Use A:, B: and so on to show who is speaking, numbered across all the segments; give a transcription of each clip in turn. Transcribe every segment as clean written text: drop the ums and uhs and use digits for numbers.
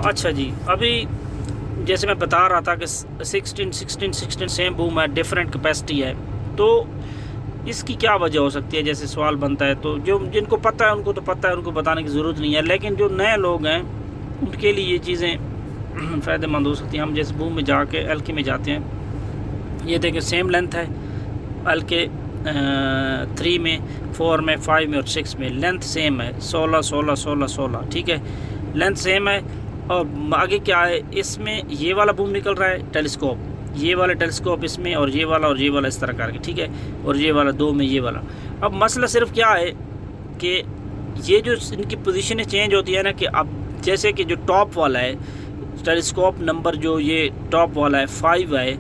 A: अच्छा जी, अभी जैसे मैं बता रहा था कि 16 सेम बूम है, डिफरेंट कैपेसिटी है, तो इसकी क्या वजह हो सकती है? जैसे सवाल बनता है, तो जो जिनको पता है उनको तो पता है, उनको बताने की ज़रूरत नहीं है, लेकिन जो नए लोग हैं उनके लिए ये चीज़ें फ़ायदेमंद हो सकती हैं। हम जैसे बूम में जाके एलके में जाते हैं, ये देखें सेम लेंथ है एलके 3 में, 4 में, 5 में और 6 में लेंथ सेम है, 16 16 16 16, ठीक है, लेंथ सेम है। और आगे क्या है, इसमें ये वाला बूम निकल रहा है टेलीस्कोप, ये वाला टेलीस्कोप इसमें, और ये वाला इस तरह करके, ठीक है, और ये वाला 2 में ये वाला। अब मसला सिर्फ क्या है कि ये जो इनकी पोजीशनें चेंज होती है ना, कि अब जैसे कि जो टॉप वाला है टेलीस्कोप नंबर, जो ये टॉप वाला है 5 है,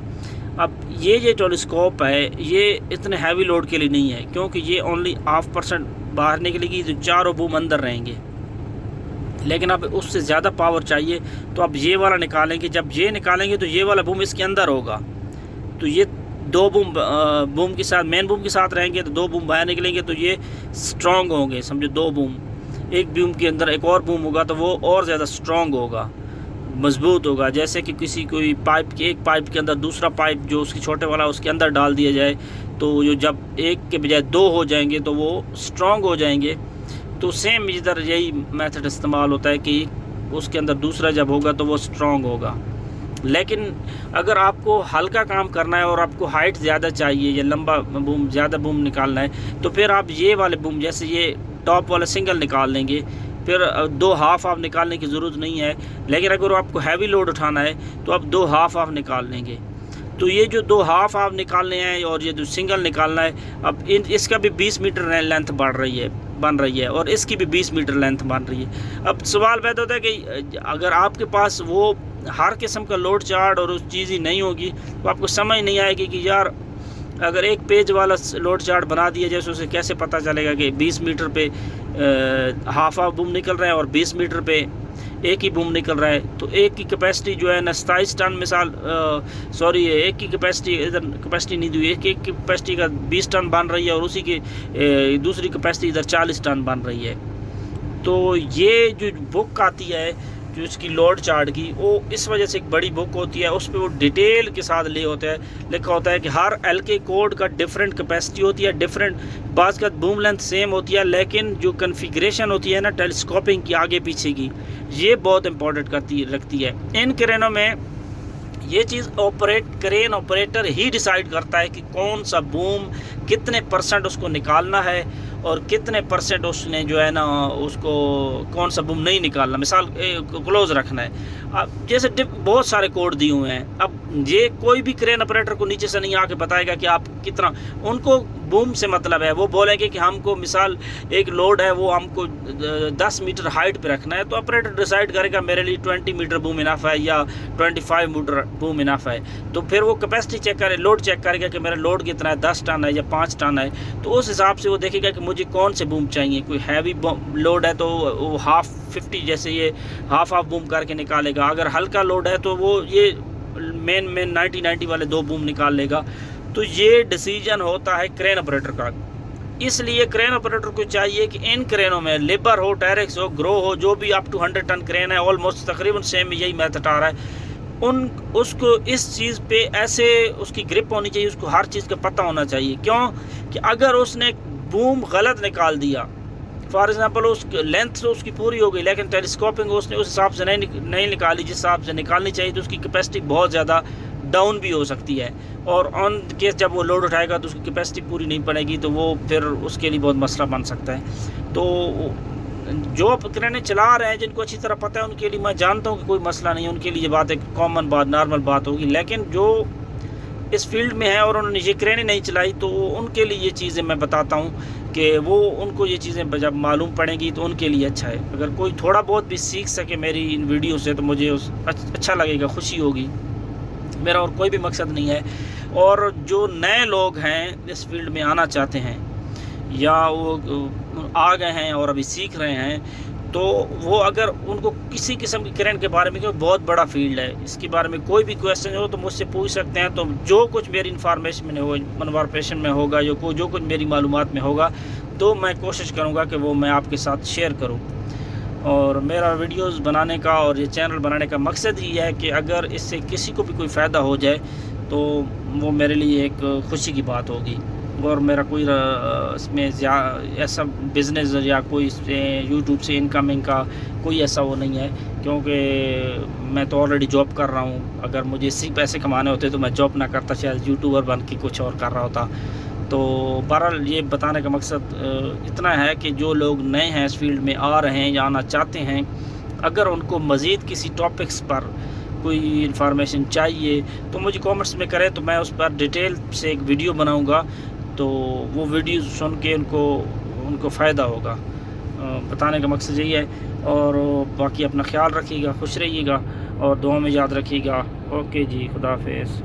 A: अब ये टेलीस्कोप है ये इतने हैवी लोड के लिए नहीं है, क्योंकि ये ओनली 0.5% बाहर निकलेगी, तो चारों बूम अंदर रहेंगे। लेकिन अब उससे ज़्यादा पावर चाहिए, तो अब ये वाला निकालेंगे, जब ये निकालेंगे तो ये वाला बूम इसके अंदर होगा, तो ये 2 बूम के साथ, मेन बूम के साथ रहेंगे, तो 2 बूम बाहर निकलेंगे, तो ये स्ट्रॉन्ग होंगे, समझो 2 बूम, एक बूम के अंदर एक और बूम होगा, तो वो और ज़्यादा स्ट्रॉन्ग होगा, मजबूत होगा। जैसे कि कोई पाइप के, एक पाइप के अंदर दूसरा पाइप जो उसकी छोटे वाला उसके अंदर डाल दिया जाए, तो जो जब एक के बजाय 2 हो जाएंगे तो वो स्ट्रॉन्ग हो जाएंगे। तो सेम इधर यही मेथड इस्तेमाल होता है कि उसके अंदर दूसरा जब होगा तो वो स्ट्रॉन्ग होगा। लेकिन अगर आपको हल्का काम करना है और आपको हाइट ज़्यादा चाहिए या लंबा बूम, ज़्यादा बूम निकालना है, तो फिर आप ये वाले बूम, जैसे ये टॉप वाला सिंगल निकाल लेंगे, फिर 2 हाफ आप निकालने की ज़रूरत नहीं है। लेकिन अगर आपको हैवी लोड उठाना है तो आप 2 हाफ आप निकाल लेंगे। तो ये जो 2 हाफ आप निकालने हैं और ये जो सिंगल निकालना है, अब इसका भी 20 मीटर लेंथ बन रही है और इसकी भी 20 मीटर लेंथ बन रही है। अब सवाल पैदा होता है कि अगर आपके पास वो हर किस्म का लोड चार्ट और उस चीज़ ही नहीं होगी, तो आपको समझ नहीं आएगी कि यार अगर एक पेज वाला लोड चार्ट बना दिया जैसे, उसे कैसे पता चलेगा कि 20 मीटर पे हाफ बूम निकल रहा है और 20 मीटर पे एक ही बूम निकल रहा है। तो एक की कैपेसिटी जो है ना 27 टन मिसाल, सॉरी, एक की कैपेसिटी, इधर कैपेसिटी नहीं दी, एक की कैपेसिटी का 20 टन बन रही है और उसी की दूसरी कैपेसिटी इधर 40 टन बन रही है। तो ये जो बुक आती है जो इसकी लोड चार्ट की, वो इस वजह से एक बड़ी बुक होती है, उस पर वो डिटेल के साथ लिखा होता है कि हर एलके कोड का डिफरेंट कैपेसिटी होती है, डिफरेंट बाज़ का बूम लेंथ सेम होती है, लेकिन जो कन्फिग्रेशन होती है ना टेलीस्कोपिंग की आगे पीछे की, ये बहुत इंपॉर्टेंट रखती है। इन क्रेनों में ये चीज़ क्रेन ऑपरेटर ही डिसाइड करता है कि कौन सा बूम कितने % उसको निकालना है और कितने % उसने जो है ना उसको कौन सा बूम नहीं निकालना, मिसाल क्लोज रखना है। अब जैसे बहुत सारे कोड दिए हुए हैं, अब ये कोई भी क्रेन ऑपरेटर को नीचे से नहीं आके बताएगा कि आप कितना, उनको बूम से मतलब है, वो बोलेंगे कि हमको मिसाल एक लोड है वो हमको 10 मीटर हाइट पे रखना है, तो ऑपरेटर डिसाइड करेगा मेरे लिए 20 मीटर बूम इनफ है या 25 मीटर बूम इनफ है। तो फिर वो कैपेसिटी चेक करे, लोड चेक करेगा कि मेरा लोड कितना है, 10 टन है या 5 टन है, तो उस हिसाब से वो देखेगा कि मुझे कौन से बूम चाहिए। कोई हैवी लोड है तो वो हाफ 50, जैसे ये हाफ बूम करके निकालेगा। अगर हल्का लोड है तो वो ये मेन 90 वाले 2 बूम निकाल लेगा। तो ये डिसीजन होता है क्रेन ऑपरेटर का। इसलिए क्रेन ऑपरेटर को चाहिए कि इन क्रेनों में लिबर हो, टेरेक्स हो, ग्रो हो, जो भी अप टू 100 टन क्रेन है, ऑलमोस्ट तकरीबन सेम यही मेथड आ रहा है, उसको इस चीज़ पे ऐसे उसकी ग्रिप होनी चाहिए, उसको हर चीज़ का पता होना चाहिए। क्यों कि अगर उसने बूम गलत निकाल दिया, फॉर एग्जांपल उस लेंथ तो उसकी पूरी हो गई, लेकिन टेलीस्कोपिंग उसने उस हिसाब से नहीं निकाली जिस हिसाब से निकालनी चाहिए, तो उसकी कैपेसिटी बहुत ज़्यादा डाउन भी हो सकती है। और ऑन केस जब वो लोड उठाएगा तो उसकी कैपेसिटी पूरी नहीं पड़ेगी, तो वो फिर उसके लिए बहुत मसला बन सकता है। तो जो क्रेनें चला रहे हैं जिनको अच्छी तरह पता है उनके लिए मैं जानता हूँ कि कोई मसला नहीं है, उनके लिए ये बात एक कॉमन बात, नॉर्मल बात होगी। लेकिन जो इस फील्ड में है और उन्होंने ये क्रेनें नहीं चलाई, तो उनके लिए ये चीज़ें मैं बताता हूँ कि वो उनको ये चीज़ें जब मालूम पड़ेंगी तो उनके लिए अच्छा है। अगर कोई थोड़ा बहुत भी सीख सके मेरी इन वीडियो से तो मुझे अच्छा लगेगा, खुशी होगी। मेरा और कोई भी मकसद नहीं है। और जो नए लोग हैं इस फील्ड में आना चाहते हैं या वो आ गए हैं और अभी सीख रहे हैं, तो वो अगर उनको किसी किस्म की क्रेन के बारे में, क्योंकि बहुत बड़ा फील्ड है, इसके बारे में कोई भी क्वेश्चन हो तो मुझसे पूछ सकते हैं। तो जो कुछ मेरी इन्फॉर्मेशन में होगा, जो कुछ मेरी मालूमात में होगा, तो मैं कोशिश करूँगा कि वो मैं आपके साथ शेयर करूँ। اور میرا ویڈیوز بنانے کا اور یہ چینل بنانے کا مقصد یہ ہے کہ اگر اس سے کسی کو بھی کوئی فائدہ ہو جائے تو وہ میرے لیے ایک خوشی کی بات ہوگی، اور میرا کوئی اس میں ایسا بزنس یا کوئی اس سے یوٹیوب سے انکمنگ کا کوئی ایسا وہ نہیں ہے، کیونکہ میں تو آلریڈی جاب کر رہا ہوں۔ اگر مجھے اسی پیسے کمانے ہوتے تو میں جاب نہ کرتا، شاید یوٹیوبر بن کے کچھ اور کر رہا ہوتا۔ تو بہرحال یہ بتانے کا مقصد اتنا ہے کہ جو لوگ نئے ہیں اس فیلڈ میں، آ رہے ہیں یا آنا چاہتے ہیں، اگر ان کو مزید کسی ٹاپکس پر کوئی انفارمیشن چاہیے تو مجھے کامنٹس میں کرے، تو میں اس پر ڈیٹیل سے ایک ویڈیو بناؤں گا، تو وہ ویڈیو سن کے ان کو فائدہ ہوگا۔ بتانے کا مقصد یہی ہے، اور باقی اپنا خیال رکھیے گا، خوش رہیے گا اور دعا میں یاد رکھیے گا۔ اوکے جی، خدا حافظ۔